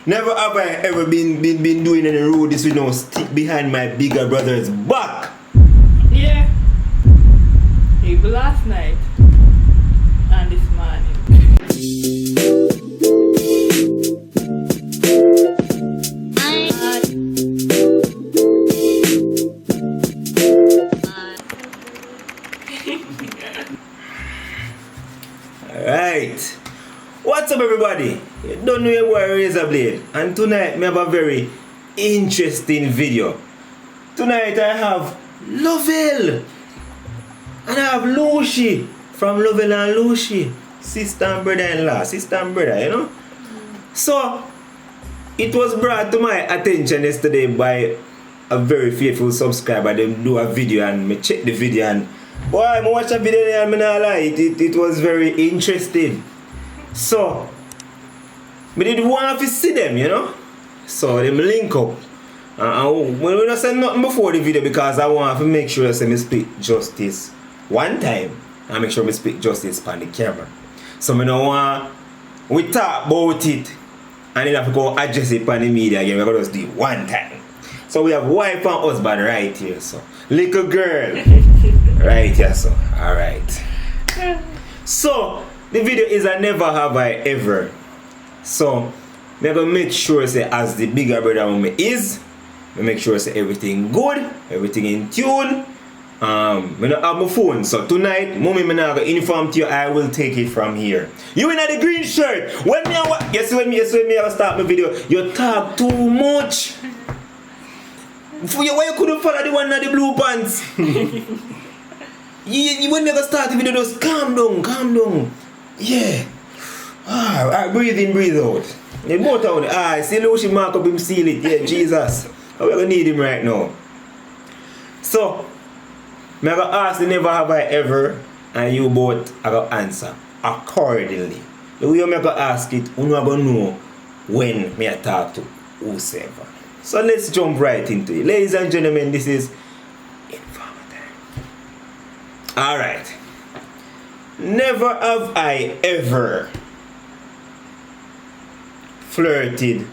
Never have I ever been doing any roadies with no stick behind my bigger brother's back. Yeah. Even last night and this morning. Alright. What's up everybody? You don't know your boy Razor Blade, and tonight we have a very interesting video. Tonight I have Lovell and I have Lucy from Lovell and Lucy, sister and brother-in-law, sister and brother, you know. So it was brought to my attention yesterday by a very faithful subscriber. They do a video and me check the video and boy, I watch a video and I not lie, it was very interesting. So I did want to see them, you know. So them link up. And we don't say nothing before the video because I want to make sure I speak justice one time and make sure I speak justice on the camera. So I don't want we talk about it and then have to go address it on the media again. We're going to just do it one time. So we have wife and husband right here, so little girl right here, so alright. So the video is a never have I ever. So I'm gonna make sure say as the bigger brother of me is, I make sure say everything good, everything in tune. I don't have my phone, so tonight, mommy me now go inform to you, I will take it from here. You in the green shirt. When me guess when me I start my video, you talk too much. Why you couldn't follow the one in the blue pants? you when never start the video, just calm down. Yeah. Alright, breathe in, breathe out. The both out. Alright, see Lucy mark up him, seal it. Yeah, Jesus. We're gonna need him right now. So, I'm gonna ask the never have I ever, and you both are gonna answer accordingly. The way I'm gonna ask it, you're gonna know when I talk to whosoever. So let's jump right into it. Ladies and gentlemen, this is Informer Time. Alright. Never have I ever flirted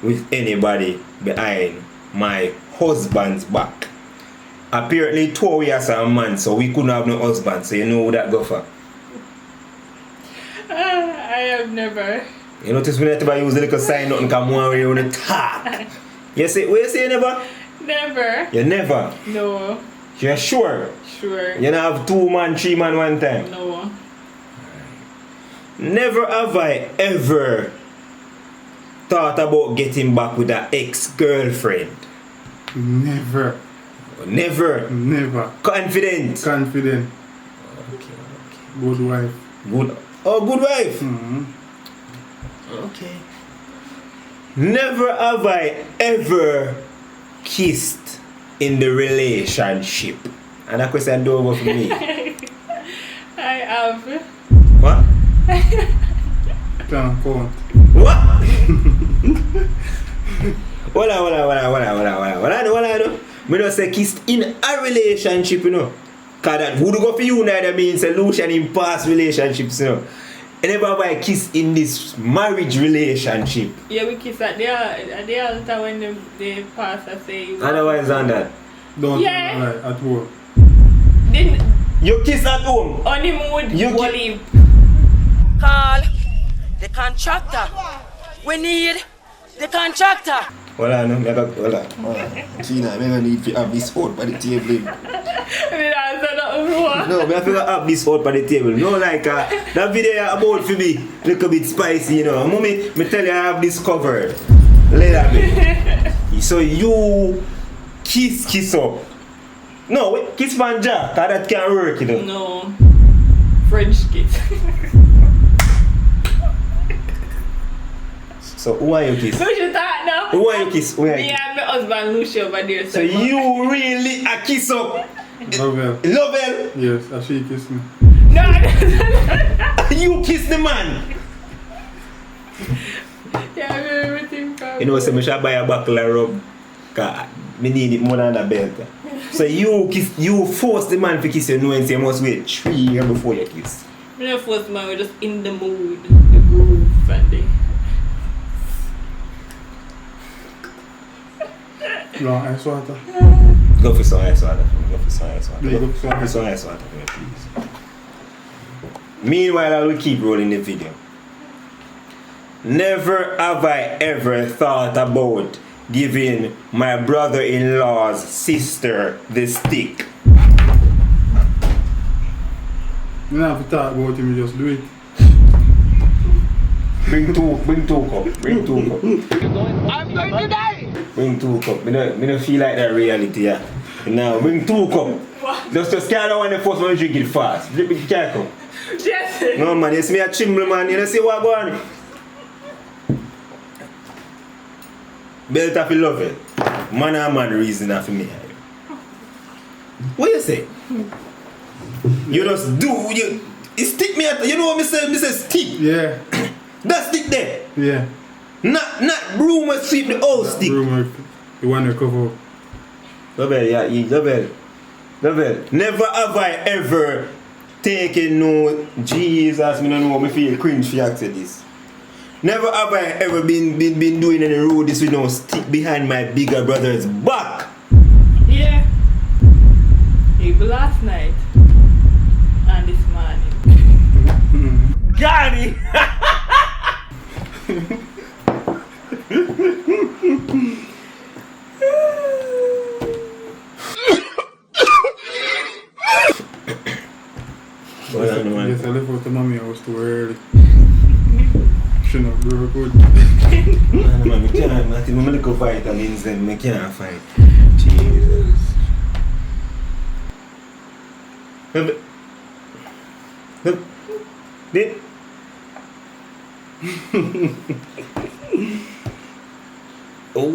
with anybody behind my husband's back. Apparently, 2 years a man, so we couldn't have no husband, so you know who that go for. I have never. You notice we never use the little sign nothing come one way on the top. You say, what you say never? Never. You never? No. You're sure? Sure. You don't have 2 man, 3 man one time? No. Never have I ever thought about getting back with an ex-girlfriend. Never. Never? Never. Confident? Confident. Okay. Good wife. Good. Oh, good wife? Mm-hmm. Okay. Never have I ever kissed in the relationship. And that question don't go for me. I have. What? Can't count. What? What I do? Me don't say kissed in a relationship, you know. Cause that would go for you now that means solution in past relationships, you know. I never have I kissed in this marriage relationship. Yeah, we kiss at the altar when the pastor say. Otherwise than that. Don't Yeah. lie at work. Then You kiss at home. honeymoon, You Wally. Call the contractor. We need the contractor. Hold on. Gina, I need to have this out by the table. We don't answer nothing more. No, I have to have this out by the table. No, like that video about for me, little bit spicy, you know. Mommy, me tell you I have this covered. Later, me. So you kiss up. No, wait, kiss Vanja, cause that can't work, you know. No. French kiss. So who are you kiss? Who should talk now? Who are you kiss? Who are Me you kiss? and my husband Lucy over there. So you really a kiss up? Lovell. Lovell? Yes, and she kissed me. No. You kiss the man? Yeah, everything. You know, so I should buy a buckle of rub. Cause me need it more than a belt. So you force the man to kiss you, knowing you must wait 3 years before you kiss. We don't force man, we're just in the mood, the groove and the No, ice water. Go for some ice water for me. Go for some ice water. Yeah, Go go for some for some ice water for me, please. Meanwhile, I will keep rolling the video. Never have I ever thought about giving my brother-in-law's sister the stick. You don't have to talk about him, you just do it. Bring two cup. Bring two cup. I'm going to die! Bring two cup. Me don't feel like that reality, yeah. Now, bring two cup. Just carry on when the first one drink it fast. Drink it, carry cup. Yes. No man, you see me a chimble man, you know see what going on? Belt of love it. Man and man reason that for me. What you say? You just do, you stick me at, you know what me say stick. Yeah. That stick there. Yeah. Not broom and sweep the old stick. Rumor, the one you cover up. Lovell, yeah, Lovell. Never have I ever taken no Jesus, me don't know me feel cringe for you to this. Never have I ever been doing any road this with no stick behind my bigger brother's back. Yeah. Even last night and this morning. Gani! Yes, I left out the mommy house too early. Shouldn't have grown good. Man, I can't, I think I'm little vitamins then I can't find. Jesus.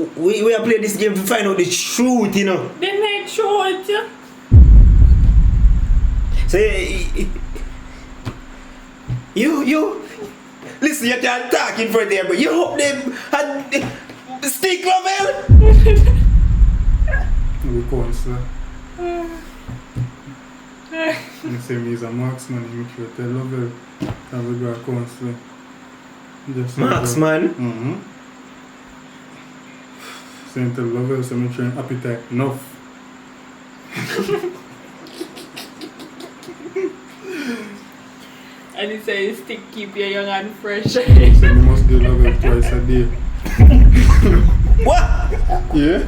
We are playing this game to find out the truth, you know. They make sure it. Say, you, listen, you can't talk in front of them, but you hope them had stick Lovell. We counselor. You say me is a marksman, you make sure to tell Lovell that we got a counselor. Marksman? Mm-hmm. Saying to Lovell, so I'm trying appetite enough. And he says stick keep you young and fresh. So you must do Lovell twice a day. What? Yeah?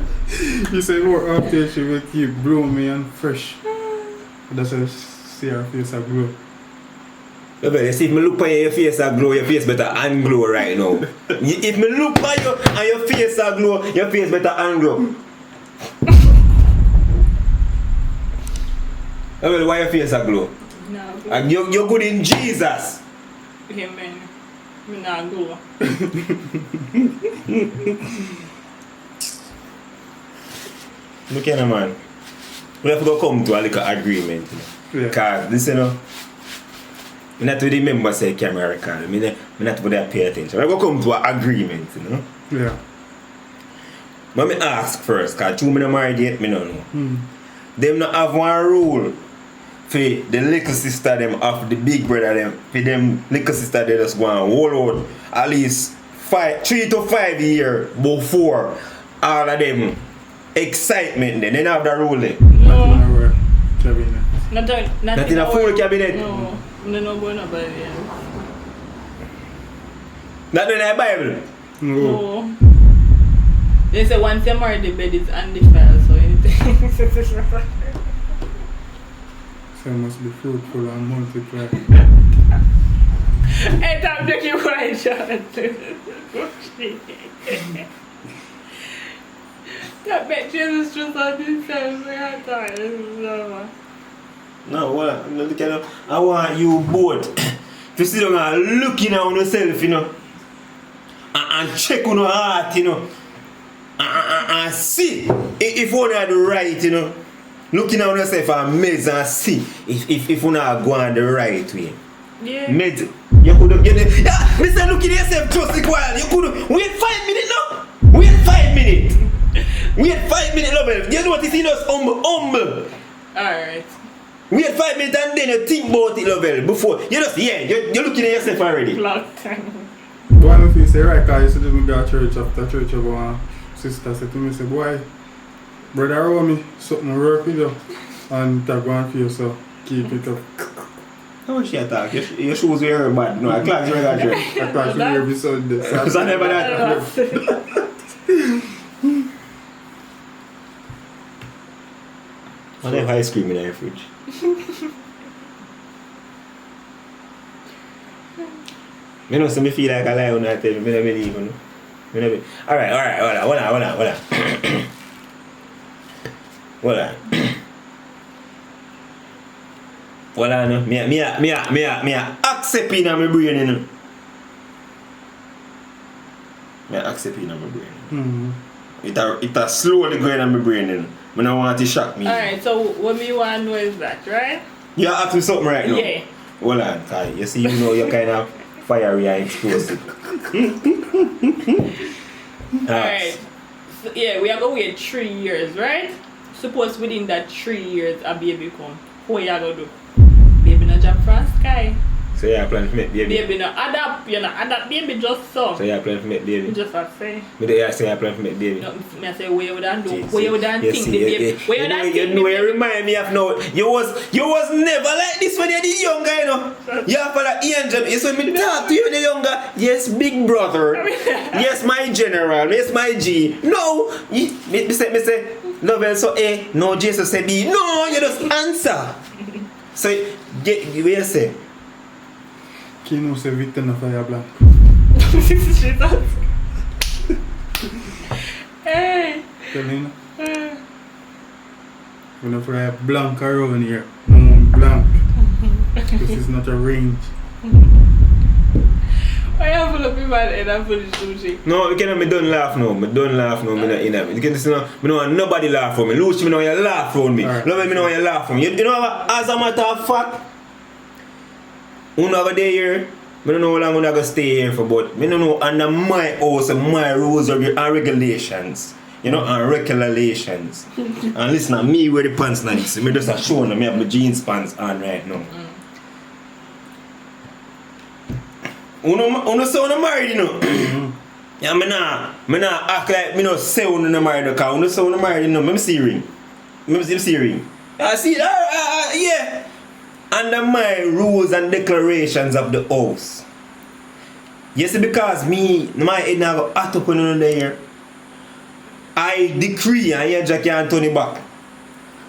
You say more after she will keep blooming and fresh. That's how see her face a glow. Lovell, you see if me look on your face a glow, your face better unglow right now. If me look on you and your face a glow, your face better unglow. Lovell, why your face a glow? No. And you're good in Jesus. Amen. Me not go. Look here, man. We have to go come to a little agreement. Yeah. Because this, you know, we not to remember say camera record. We not to pay attention. We have to come to an agreement, you know. Yeah. But me ask first, because two men married yet, me don't know. Hmm. Them not have one rule for the little sister them of the big brother them. For them little sister they just go and hold out at least 3 to 5 years before all of them excitement then. They don't have that rule there. No. Not in our cabinet. Not in a full cabinet? No. No go nobody else. Not in the Bible. No. No. They say once you marry the bed is undefiled, so anything. So it must be fruitful and multiply. Hey, stop taking my shot. That bet Jesus just on himself. We are tired. No, what? Look at them. I want you both to sit down and looking at yourself, you know. And check on your heart, you know. And see if you are the right, you know. Looking at yourself and measure and see if you not go on the right way. Yeah. Measure. You could get it. Yeah, Mr. Looking at yourself just a while. You could wait 5 minutes now. Wait 5 minutes. Wait 5 minutes, love. You know what is in us humble. Alright. Wait 5 minutes and then you think about it, love. Before you just you're looking at yourself already. Long time. One of you say, right, because you said me go to church after church of one sister said to me, say, boy, Brother owe me something work with you. And that going for you, so keep it up. How much you talk? Your shoes were bad. No, I clocks were got dress. I thought you every Sunday. So I never that. I have ice cream in the fridge. I know some me feel like I lie when I tell you, I don't believe you. Alright, hold on. Hold on. Hold on, me accept in my brain, you know. Me accept in my brain. Mm-hmm. It a slowly going on my brain, you know. I don't want it to shock me. Alright, so what me want to know is that, right? You ask me something right now? Yeah. Hold on, Kai. You see, you know, you're kind of fiery and explosive. Alright. So, yeah, we are going to wait 3 years, right? Suppose within that 3 years a baby come. What you going to do? Baby no jump from sky. So you plan to make baby? Baby no adapt, you know, adapt baby just so. So you plan to make baby? Just a say. Me do say you plan to make baby? No, me I say where you done do, Jesus. where you done You think see, the baby, where you done think the you baby. remind me of now. You was never like this when you were younger, you know. You have for the angel. You saw me talk to you when you younger. Yes, big brother. Yes, my general. Yes, my G. No, me say, Lovell so A. No, Jesus say B. No, you just answer. So get what you say. Kino say Victor na fire black. Hey. Tell you know. When I fire blank around here. No blank. This is not a range. Why you have to look at my head and put it sushi? No, we cannot. Me don't laugh now. Me don't laugh now. Me not in it. You can see now. Me don't want nobody laugh for me. Lucy, me know you laugh for me. Right. Love me know you laugh for me. You know what? As a matter of fact, who over there here? Me don't know how long I'm gonna stay here for, but me don't know under my house and my rules and regulations. You know, and regulations. And listen, to me wear the pants nice. Me just a show now. Me have my jeans pants on right now. Uno say uno married, you know. Yeah, me nah act like me no say uno married, because uno say uno married, you know. Me see ring. Me see ring. I see, yeah. Under my rules and declarations of the house. Yes, because my head now go hot up on uno there. I decree, and you just can't turn it back.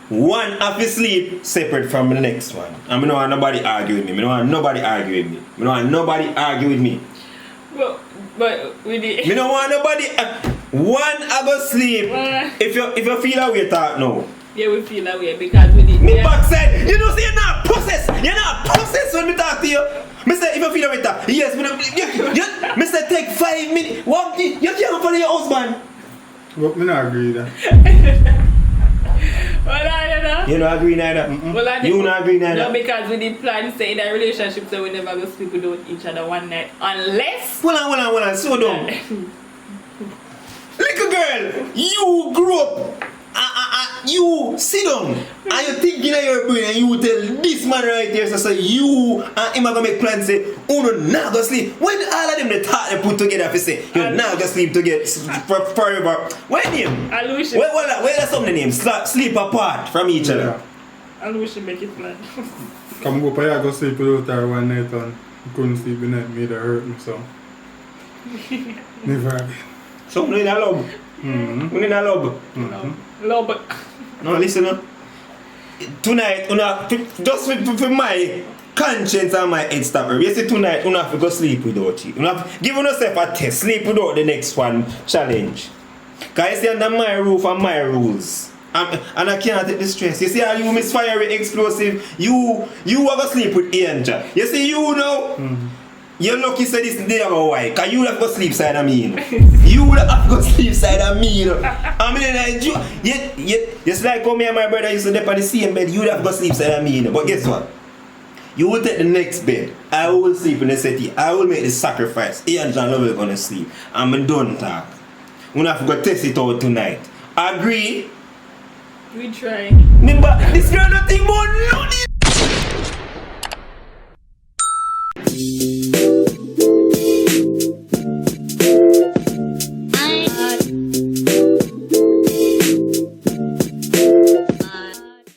One have to sleep separate from the next one. And I don't want nobody argue with me. I don't want nobody argue with me. I don't want nobody argue with me. But with the... I don't want nobody... one I go sleep. If you feel that way, talk now. Yeah, we feel that way because we did... Me backside, you know, see, you're not process. You're not process when me talk to you. Mister, if you feel that way, talk. Yes, Mister, take 5 minutes. What? You can't follow your husband. But me not agree with that. Well, you know? You don't agree neither? Well, You don't agree neither? No, because we did plan say in a relationship so we never go sleep without each other one night. Unless... Hold on, slow down. Little girl, you grew up, you sit down, and you think in your brain, and you tell this man right here, so say you and him are going to make plans, say, oh no, now go sleep. When all of them they talk, they put together, if you say, you now go sleep together forever. What name? Alushi. Where that's some name? Sleep apart from each other. Alushi make it plan. Come go pa go sleep without her one night and couldn't sleep the night, made her hurt me, so. Never again. So we need a love. We need a love. Love. No, listen up. Tonight, just for my conscience and my head stopper. You see, tonight, you have to go sleep without you. You have to give yourself a test. Sleep without the next one challenge. Because you see, under my roof and my rules. And I can't take the stress. You see how you misfire with explosive? You are going to sleep with Angel. You see, you know. You're lucky say this day about why. Because you have to go sleep side of me. You know. You would have to go sleep side of me. You know. I mean, just like how me and my brother used to sleep on the same bed, you would have to go sleep side of me. You know. But guess what? You will take the next bed. I will sleep in the city. I will make the sacrifice. He and John Love are going to sleep. I'm done talk. We have to go test it out tonight. Agree? We try. Remember, this girl nothing more.